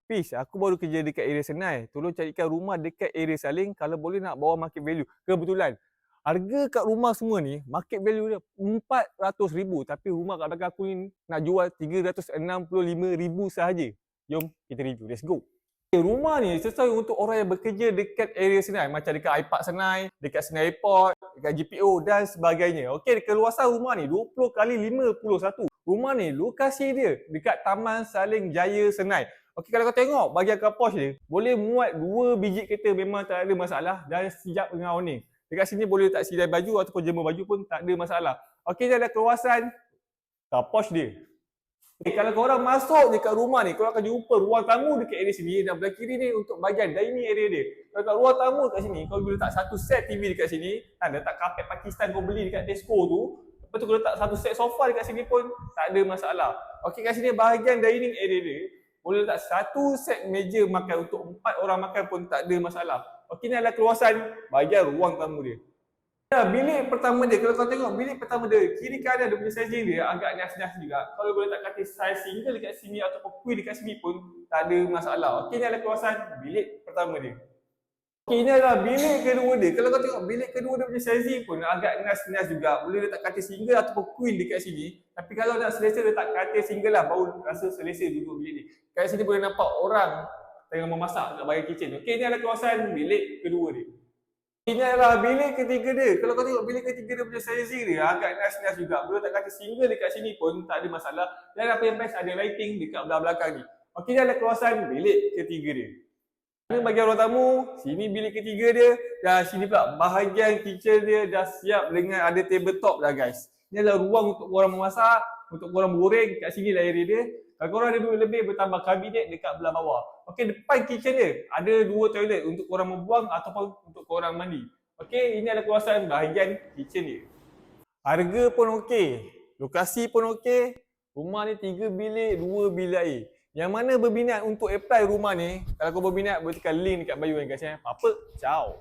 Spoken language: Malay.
Fiz, aku baru kerja dekat area Senai. Tolong carikan rumah dekat area Saling kalau boleh nak bawah market value. Kebetulan, harga kat rumah semua ni, market value dia 400,000. Tapi rumah kat belakang aku ni nak jual 365,000 sahaja. Jom kita review, let's go. Rumah ni sesuai untuk orang yang bekerja dekat area Senai. Macam dekat iPark Senai, dekat Senai Airport, dekat GPO dan sebagainya. Okey, keluasan rumah ni 20 kali 51. Rumah ni lokasi dia dekat Taman Saling Jaya Senai. Okey, kalau kau tengok bahagian car porch dia, boleh muat 2 biji kereta, memang tak ada masalah dan siap dengan awning. Dekat sini boleh letak sidai baju ataupun jemur baju pun tak ada masalah. Okey, dia ada kawasan car porch dia. Okay, kalau korang masuk dekat rumah ni, korang akan jumpa ruang tamu dekat area sini dan belah kiri ni untuk bahagian dining area dia. Kalau kat ruang tamu kat sini, kau boleh letak satu set TV dekat sini, letak kapet Pakistan kau beli dekat Tesco tu. Lepas tu kau letak satu set sofa dekat sini pun tak ada masalah. Okey, kat sini bahagian dining area dia, boleh letak satu set meja makan untuk 4 orang makan pun tak ada masalah. Okey, ni adalah keluasan bahagian ruang tamu dia. Ya, bilik pertama dia, kalau kau tengok bilik pertama dia, kiri kanan dia punya sizing dia agak nias-nias juga. Kalau boleh letak katil size single dekat sini ataupun queen dekat sini pun tak ada masalah. Okey, ni adalah kawasan bilik pertama dia. Okey, ini adalah bilik kedua dia. Kalau kau tengok bilik kedua dia punya sizing pun agak nias-nias juga. Boleh letak katil single ataupun queen dekat sini. Tapi kalau nak selesa letak katil single lah, baru rasa selesa duduk bilik ni. Kat sini boleh nampak orang tengah memasak kat bahagian kitchen. Okey, ini adalah kawasan bilik kedua dia. Ini adalah bilik ketiga dia. Kalau kau tengok bilik ketiga dia punya sizing dia agak nice-nice juga. Boleh letak katil single dekat sini pun tak ada masalah. Dan apa yang best, ada lighting dekat belah belakang ni. Okey, ni adalah kawasan bilik ketiga dia. Ini bahagian ruang tamu, sini bilik ketiga dia, dan sini pula bahagian kitchen dia dah siap dengan ada tabletop dah guys. Ini adalah ruang untuk korang memasak, untuk korang goreng, kat sini lah area dia. Kalau korang ada duit lebih, bertambah kabinet dekat belah bawah. Okey, depan kitchen dia ada 2 toilet untuk korang membuang ataupun untuk korang mandi. Okey, ini adalah kawasan bahagian kitchen dia. Harga pun okey, lokasi pun okey. Rumah ni 3 bilik, 2 bilik air. Yang mana berminat untuk apply rumah ni, kalau kau berminat boleh tekan link dekat bio guys. Apa? Ciao.